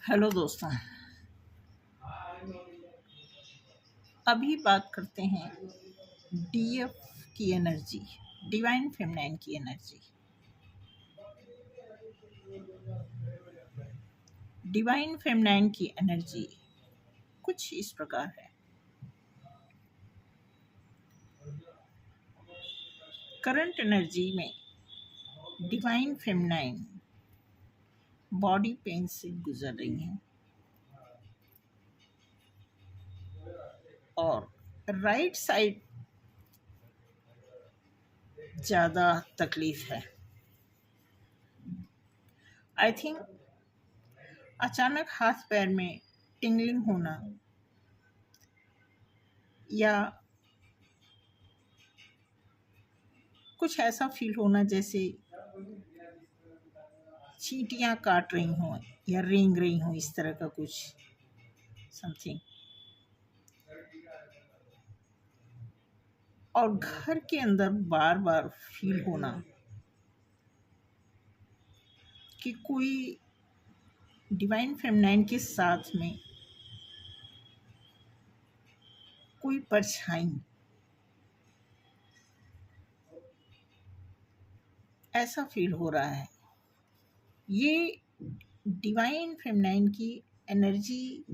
Hello दोस्तों। अभी बात करते हैं डीएफ की एनर्जी, डिवाइन फेमिनाइन की एनर्जी। डिवाइन फेमिनाइन की एनर्जी कुछ इस प्रकार है। करंट एनर्जी में डिवाइन फेमिनाइन बॉडी पेन से गुजर रही हैं और राइट साइड ज़्यादा तकलीफ है। आई थिंक अचानक हाथ पैर में टिंगलिंग होना या कुछ ऐसा फील होना जैसे चींटियां काट रही हों या रेंग रही हों, इस तरह का कुछ समथिंग। और घर के अंदर बार बार फील होना कि कोई डिवाइन फेमिनाइन के साथ में कोई परछाई, ऐसा फील हो रहा है। ये डिवाइन फेमिनाइन की एनर्जी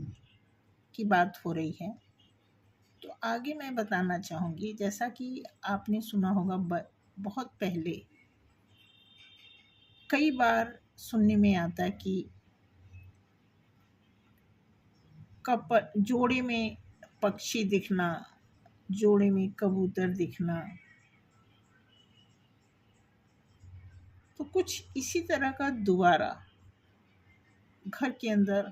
की बात हो रही है। तो आगे मैं बताना चाहूँगी, जैसा कि आपने सुना होगा बहुत पहले कई बार सुनने में आता है कि जोड़े में पक्षी दिखना, जोड़े में कबूतर दिखना। तो कुछ इसी तरह का दोबारा घर के अंदर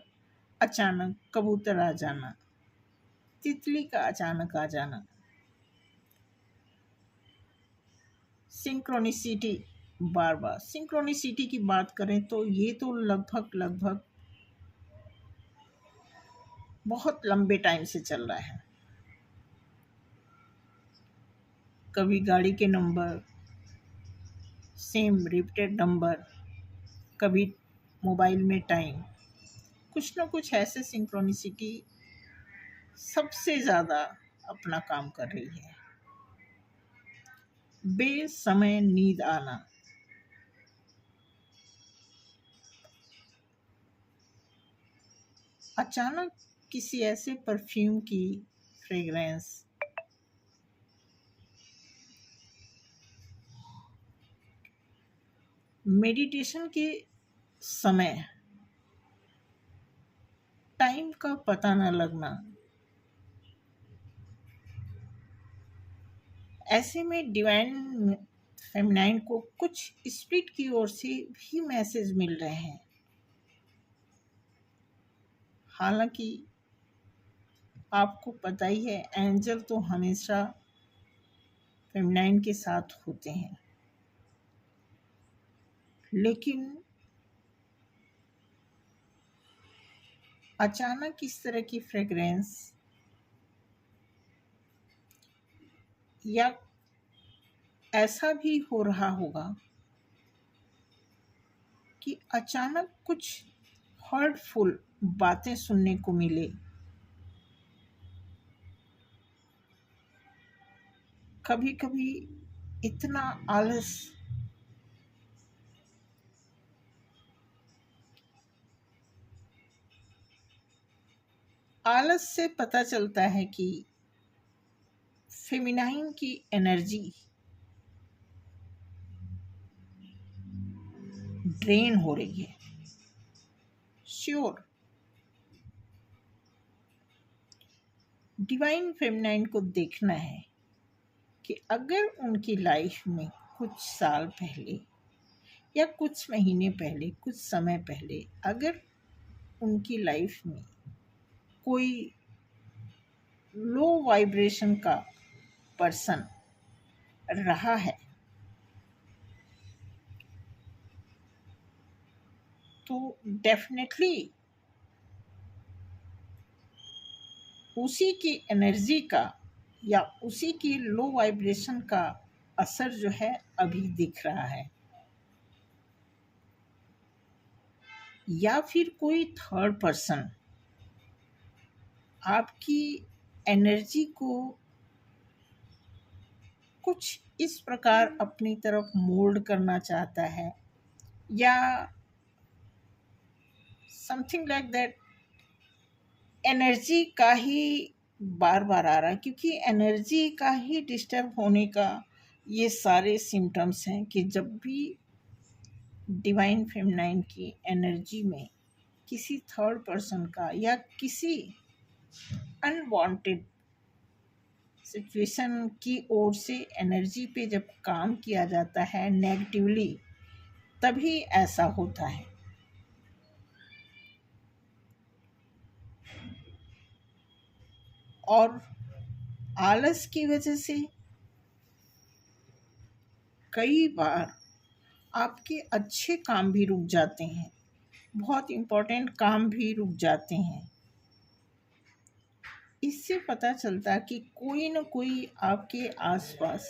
अचानक कबूतर आ जाना, तितली का अचानक आ जाना, सिंक्रोनिसिटी। बार बार सिंक्रोनिसिटी की बात करें तो ये तो लगभग बहुत लंबे टाइम से चल रहा है। कभी गाड़ी के नंबर सेम रिपीटेड नंबर, कभी मोबाइल में टाइम, कुछ ना कुछ ऐसे सिंक्रोनिसिटी सबसे ज़्यादा अपना काम कर रही है। बेसमय नींद आना, अचानक किसी ऐसे परफ्यूम की फ्रेग्रेंस, मेडिटेशन के समय टाइम का पता न लगना। ऐसे में डिवाइन फेमिनाइन को कुछ स्पिरिट की ओर से भी मैसेज मिल रहे हैं। हालांकि आपको पता ही है, एंजल तो हमेशा फेमिनाइन के साथ होते हैं, लेकिन अचानक इस तरह की फ्रेग्रेंस या ऐसा भी हो रहा होगा कि अचानक कुछ हर्टफुल बातें सुनने को मिले। कभी कभी इतना आलस से पता चलता है कि फेमिनाइन की एनर्जी ड्रेन हो रही है। श्योर, डिवाइन फेमिनाइन को देखना है कि अगर उनकी लाइफ में कुछ साल पहले या कुछ महीने पहले, कुछ समय पहले, अगर उनकी लाइफ में कोई लो वाइब्रेशन का पर्सन रहा है, तो डेफिनेटली उसी की एनर्जी का या उसी की लो वाइब्रेशन का असर जो है अभी दिख रहा है। या फिर कोई थर्ड पर्सन आपकी एनर्जी को कुछ इस प्रकार अपनी तरफ मोल्ड करना चाहता है, या समथिंग लाइक दैट, एनर्जी का ही बार बार आ रहा है, क्योंकि एनर्जी का ही डिस्टर्ब होने का ये सारे सिम्टम्स हैं कि जब भी डिवाइन फेमिनाइन की एनर्जी में किसी थर्ड पर्सन का या किसी अनवांटेड सिचुएशन की ओर से एनर्जी पे जब काम किया जाता है नेगेटिवली, तभी ऐसा होता है। और आलस की वजह से कई बार आपके अच्छे काम भी रुक जाते हैं, बहुत इम्पोर्टेंट काम भी रुक जाते हैं। इससे पता चलता कि कोई न कोई आपके आसपास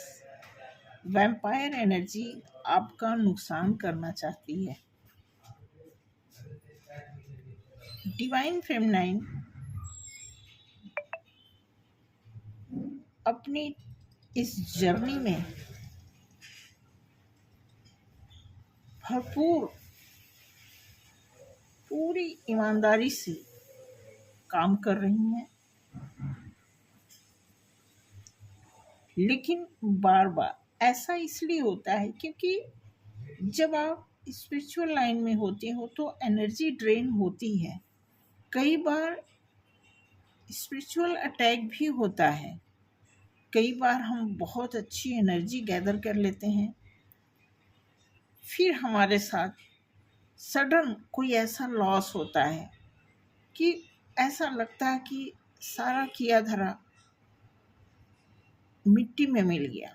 वैम्पायर एनर्जी आपका नुकसान करना चाहती है। डिवाइन फेमिनाइन अपनी इस जर्नी में भरपूर पूरी ईमानदारी से काम कर रही हैं, लेकिन बार बार ऐसा इसलिए होता है क्योंकि जब आप स्पिरिचुअल लाइन में होते हो तो एनर्जी ड्रेन होती है। कई बार स्पिरिचुअल अटैक भी होता है, कई बार हम बहुत अच्छी एनर्जी गैदर कर लेते हैं, फिर हमारे साथ सडन कोई ऐसा लॉस होता है कि ऐसा लगता है कि सारा किया धरा मिट्टी में मिल गया।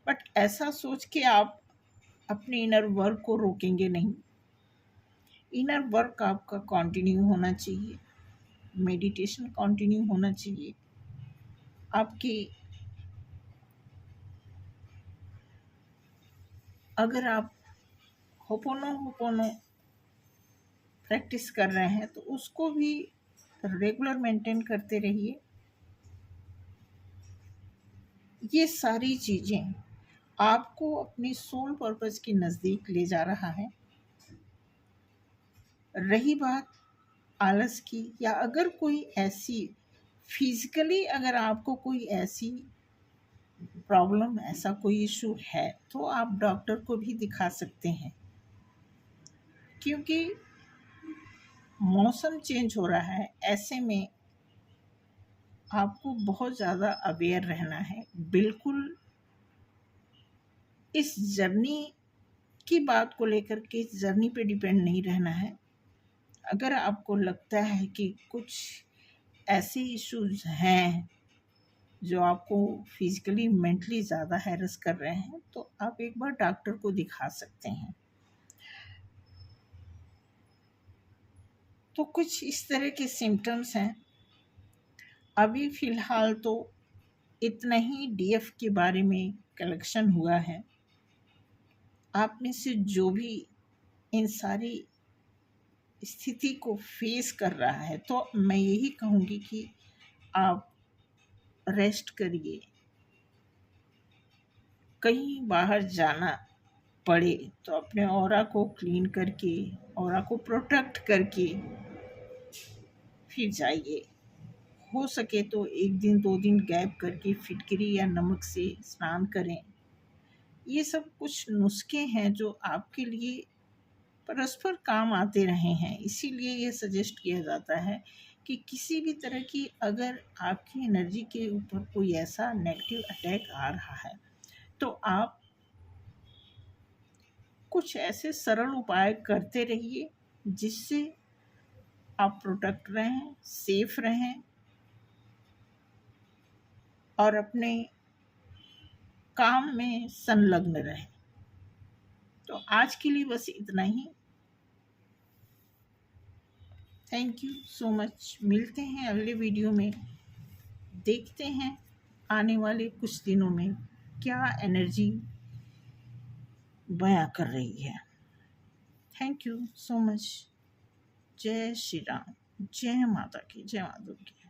बट ऐसा सोच के आप अपने इनर वर्क को रोकेंगे नहीं। इनर वर्क आपका कंटिन्यू होना चाहिए, मेडिटेशन कंटिन्यू होना चाहिए, आपकी अगर आप होपोनो प्रैक्टिस कर रहे हैं तो उसको भी रेगुलर मेंटेन करते रहिए। ये सारी चीज़ें आपको अपनी सोल पर्पस के नज़दीक ले जा रहा है। रही बात आलस की, या अगर कोई ऐसी फिजिकली अगर आपको कोई ऐसी प्रॉब्लम, ऐसा कोई इशू है, तो आप डॉक्टर को भी दिखा सकते हैं, क्योंकि मौसम चेंज हो रहा है। ऐसे में आपको बहुत ज़्यादा अवेयर रहना है। बिल्कुल इस जर्नी की बात को लेकर के इस जर्नी पे डिपेंड नहीं रहना है। अगर आपको लगता है कि कुछ ऐसे इश्यूज हैं जो आपको फिजिकली मेंटली ज़्यादा हैरेस कर रहे हैं, तो आप एक बार डॉक्टर को दिखा सकते हैं। तो कुछ इस तरह के सिम्टम्स हैं। अभी फ़िलहाल तो इतना ही डीएफ के बारे में कलेक्शन हुआ है। आप में से जो भी इन सारी स्थिति को फेस कर रहा है, तो मैं यही कहूँगी कि आप रेस्ट करिए। कहीं बाहर जाना पड़े तो अपने ऑरा को क्लीन करके, ऑरा को प्रोटेक्ट करके फिर जाइए। हो सके तो 1 दिन 2 दिन गैप करके फिटकरी या नमक से स्नान करें। ये सब कुछ नुस्खे हैं जो आपके लिए परस्पर काम आते रहे हैं। इसीलिए ये सजेस्ट किया जाता है कि किसी भी तरह की अगर आपकी एनर्जी के ऊपर कोई ऐसा नेगेटिव अटैक आ रहा है, तो आप कुछ ऐसे सरल उपाय करते रहिए जिससे आप प्रोटेक्ट रहें, सेफ रहें और अपने काम में संलग्न रहें। तो आज के लिए बस इतना ही। Thank you so much. मिलते हैं अगले वीडियो में। देखते हैं आने वाले कुछ दिनों में क्या एनर्जी बयां कर रही है। Thank you so much. जय श्री राम, जय माता की, जय माता की।